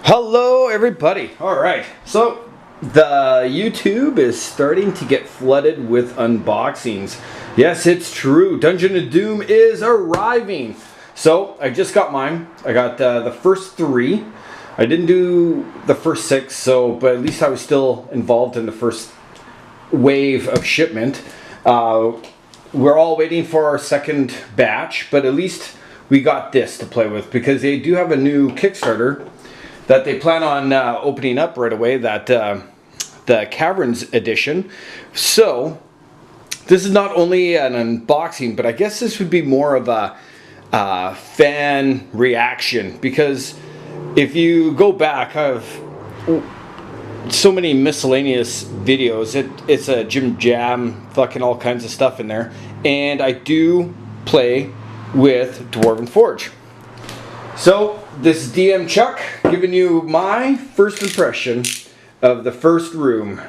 Hello everybody. Alright, so the YouTube is starting to get flooded with unboxings. Yes, it's true. Dungeon of Doom is arriving. So I just got mine. I got the first 3. I didn't do the first 6, but at least I was still involved in the first wave of shipment. We're all waiting for our second batch, but at least we got this to play with because they do have a new Kickstarter that they plan on opening up right away, that the Caverns edition. So this is not only an unboxing, but I guess this would be more of a fan reaction, because if you go back, I have so many miscellaneous videos. It's a Jim Jam, fucking all kinds of stuff in there, and I do play with Dwarven Forge. So this is DM Chuck giving you my first impression of the first room,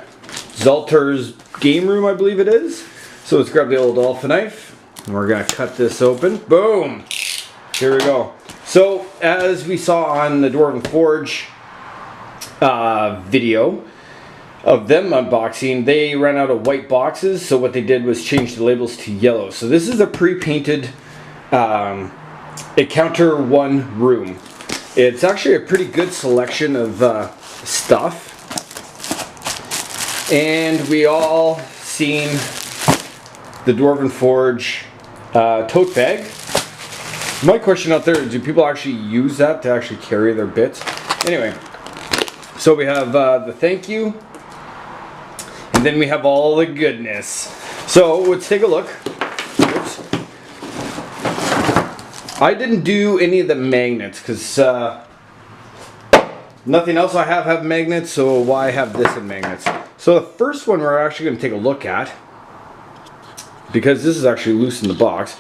ZALTARS game room, I believe it is. So let's grab the old alpha knife and we're gonna cut this open. Boom! Here we go. So as we saw on the Dwarven Forge video of them unboxing, they ran out of white boxes, so what they did was change the labels to yellow. So this is a pre-painted Encounter 1 room. It's actually a pretty good selection of stuff, and we all seen the Dwarven Forge tote bag. My question out there, do people actually use that to actually carry their bits? Anyway, so we have the thank you, and then we have all the goodness. So let's take a look. Oops. I didn't do any of the magnets because nothing else I have magnets, so why have this in magnets? So the first one we're actually going to take a look at, because this is actually loose in the box,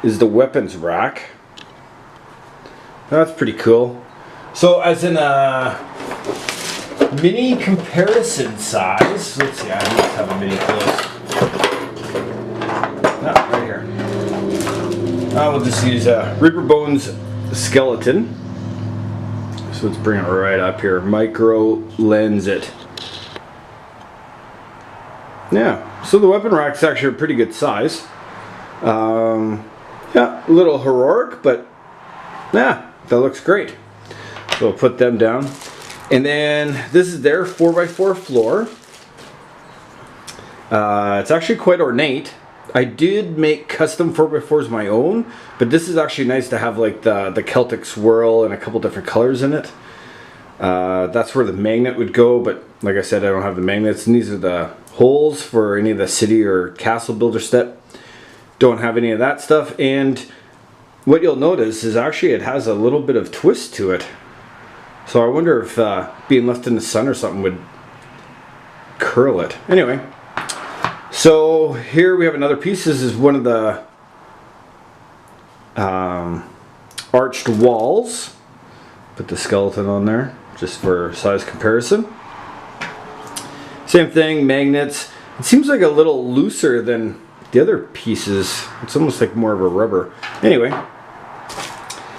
is the weapons rack. That's pretty cool. So as in a mini comparison size, let's see, I must have a mini close. Ah, right here. We'll just use a Reaper Bones skeleton. So let's bring it right up here. Micro lens it. Yeah, so the weapon rack's actually a pretty good size. Yeah, a little heroic, but yeah, that looks great. So we'll put them down. And then this is their 4x4 floor. It's actually quite ornate. I did make custom 4x4s my own, but this is actually nice to have like the Celtic swirl and a couple different colors in it. That's where the magnet would go, but like I said, I don't have the magnets, and these are the holes for any of the city or castle builder step. Don't have any of that stuff, and what you'll notice is actually it has a little bit of twist to it. So I wonder if being left in the sun or something would curl it. Anyway. So here we have another piece. This is one of the arched walls. Put the skeleton on there just for size comparison. Same thing, magnets. It seems like a little looser than the other pieces. It's almost like more of a rubber. Anyway,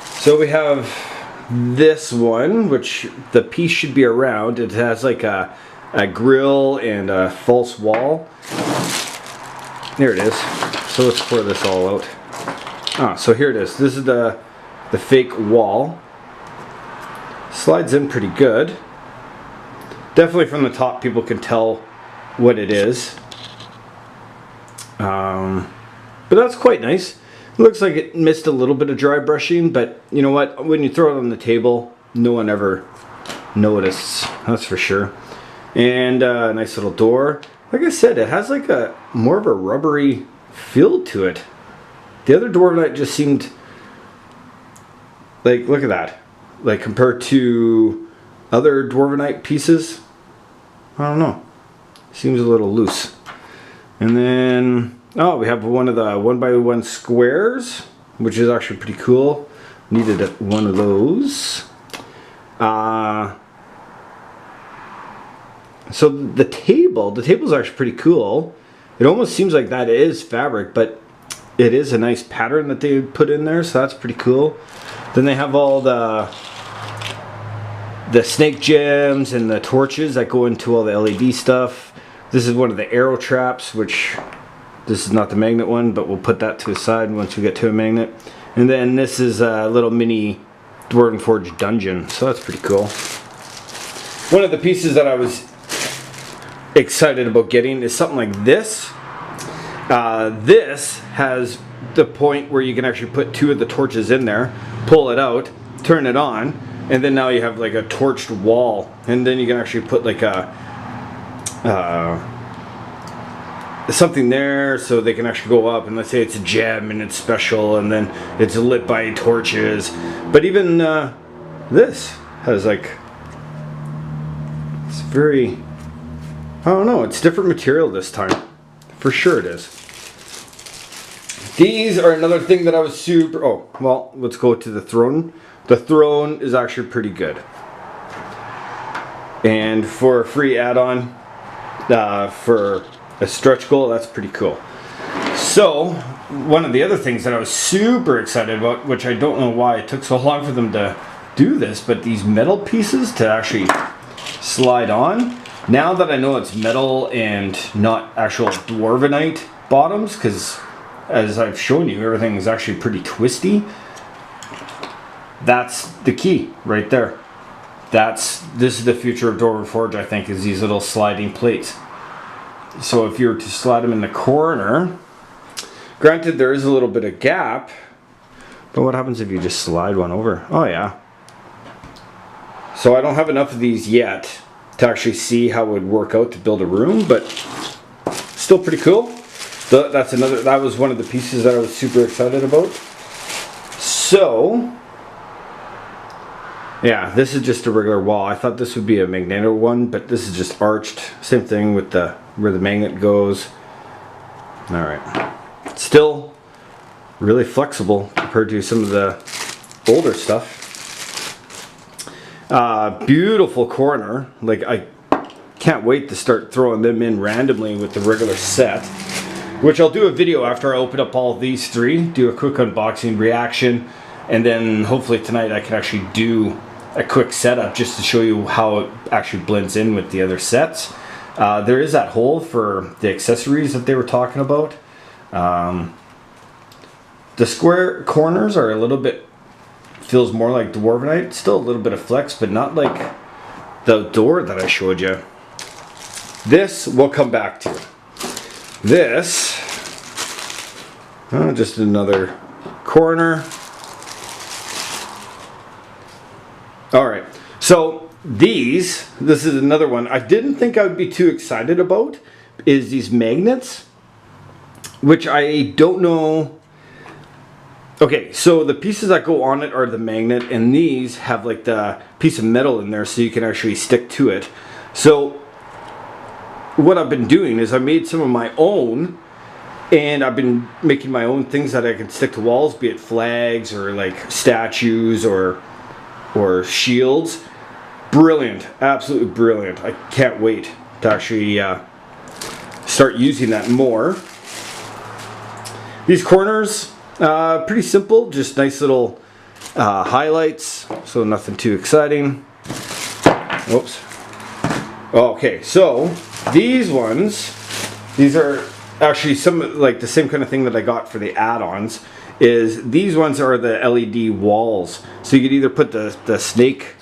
so we have this one, which the piece should be around. It has like a grill and a false wall. There it is. So let's pour this all out. Ah, so here it is. This is the fake wall. Slides in pretty good. Definitely from the top people can tell what it is. But that's quite nice. It looks like it missed a little bit of dry brushing, but you know what? When you throw it on the table, no one ever notices. That's for sure. And a nice little door. Like I said, it has like a more of a rubbery feel to it. The other Dwarvenite just seemed like, look at that. Like compared to other Dwarvenite pieces, I don't know. Seems a little loose. And then, oh, we have one of the 1x1 squares, which is actually pretty cool. Needed one of those. So the table's actually pretty cool. It almost seems like that is fabric, but it is a nice pattern that they put in there, so that's pretty cool. Then they have all the the snake gems and the torches that go into all the LED stuff. This is one of the arrow traps, which this is not the magnet one, but we'll put that to the side once we get to a magnet. And then this is a little mini Dwarven Forge dungeon, so that's pretty cool. One of the pieces that I was excited about getting is something like this. This has the point where you can actually put 2 of the torches in there, pull it out, turn it on, and then now you have like a torched wall, and then you can actually put like a something there so they can actually go up, and let's say it's a gem and it's special and then it's lit by torches. But even this has like, it's very, I don't know, it's different material this time. For sure it is. These are another thing that I was super, oh, well, let's go to the throne. The throne is actually pretty good. And for a free add-on, for a stretch goal, that's pretty cool. So, one of the other things that I was super excited about, which I don't know why it took so long for them to do this, but these metal pieces to actually slide on. Now that I know it's metal and not actual dwarvenite bottoms, because as I've shown you, everything is actually pretty twisty. That's the key right there. This is the future of Dwarven Forge, I think, is these little sliding plates. So if you were to slide them in the corner, granted there is a little bit of gap, but what happens if you just slide one over? Oh yeah. So I don't have enough of these yet to actually see how it would work out to build a room, but still pretty cool. That was one of the pieces that I was super excited about. So yeah, this is just a regular wall. I thought this would be a magneto one, but this is just arched. Same thing with where the magnet goes. Alright. Still really flexible compared to some of the older stuff. Beautiful corner. Like, I can't wait to start throwing them in randomly with the regular set. Which I'll do a video after I open up all of these 3. Do a quick unboxing reaction. And then hopefully tonight I can actually do a quick setup just to show you how it actually blends in with the other sets. There is that hole for the accessories that they were talking about. The square corners are a little bit, feels more like dwarvenite. Still a little bit of flex, but not like the door that I showed you. This we'll come back to. This, just another corner. Alright, so this is another one I didn't think I would be too excited about, is these magnets, which I don't know. Okay, so the pieces that go on it are the magnet, and these have like the piece of metal in there so you can actually stick to it. So what I've been doing is I made some of my own, and I've been making my own things that I can stick to walls, be it flags or like statues or shields. Brilliant, absolutely brilliant. I can't wait to actually start using that more. These corners, pretty simple, just nice little highlights, so nothing too exciting. Oops. Okay, so these ones, these are actually some like the same kind of thing that I got for the add-ons. Is these ones are the LED walls, so you could either put the snake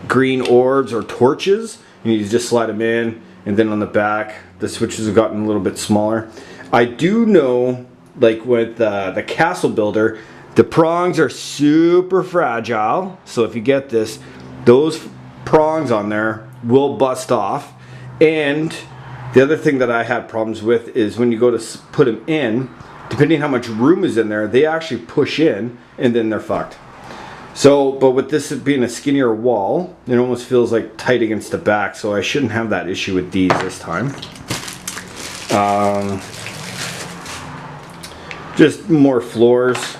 green orbs or torches, and you just slide them in, and then on the back the switches have gotten a little bit smaller. I do know, like with the castle builder, the prongs are super fragile, so if you get this, those prongs on there will bust off. And the other thing that I had problems with is when you go to put them in, depending how much room is in there, they actually push in and then they're fucked. So, but with this being a skinnier wall, it almost feels like tight against the back, so I shouldn't have that issue with these this time. Just more floors.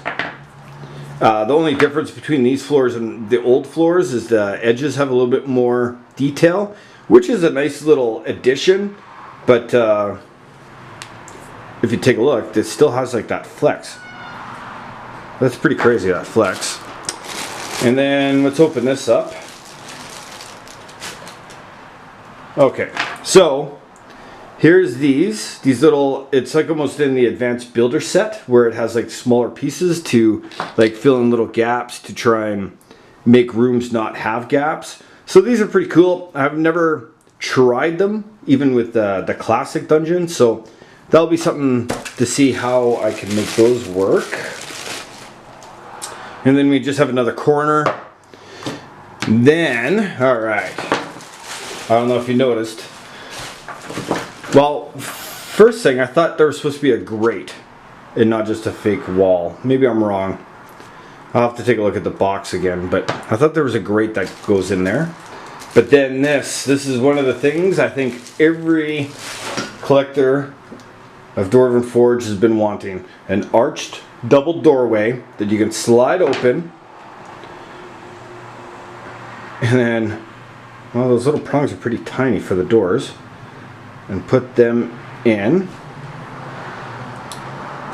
The only difference between these floors and the old floors is the edges have a little bit more detail, which is a nice little addition, but if you take a look, it still has like that flex. That's pretty crazy, that flex. And then let's open this up. Okay, so here's these little, it's like almost in the advanced builder set where it has like smaller pieces to like fill in little gaps to try and make rooms not have gaps. So these are pretty cool. I've never tried them even with the classic dungeon, so that'll be something to see how I can make those work. And then we just have another corner. Then, all right, I don't know if you noticed. Well, first thing, I thought there was supposed to be a grate and not just a fake wall. Maybe I'm wrong. I'll have to take a look at the box again, but I thought there was a grate that goes in there. But then this is one of the things I think every collector of Dwarven Forge has been wanting. An arched double doorway that you can slide open. And then, well, those little prongs are pretty tiny for the doors. And put them in.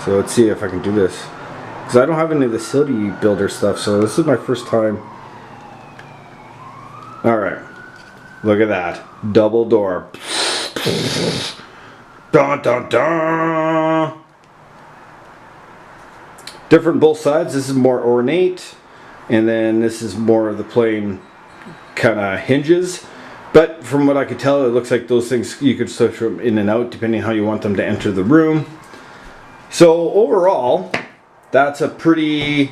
So let's see if I can do this. Because I don't have any of the city builder stuff, so this is my first time. Alright. Look at that. Double door. Dun dun dun! Different both sides. This is more ornate. And then this is more of the plain kind of hinges. But from what I could tell, it looks like those things you could switch from in and out depending how you want them to enter the room. So overall, that's a pretty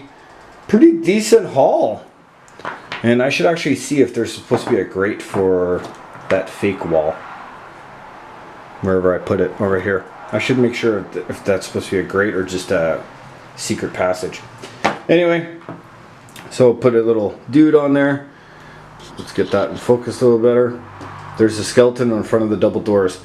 decent haul. And I should actually see if there's supposed to be a grate for that fake wall. Wherever I put it, over here. I should make sure if that's supposed to be a grate or just a secret passage. Anyway, so put a little dude on there. Let's get that in focus a little better. There's a skeleton in front of the double doors.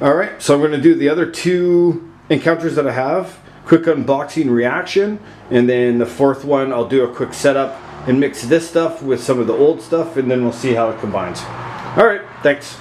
Alright, so I'm going to do the other two encounters that I have. Quick unboxing reaction. And then the fourth one, I'll do a quick setup and mix this stuff with some of the old stuff. And then we'll see how it combines. Alright, thanks.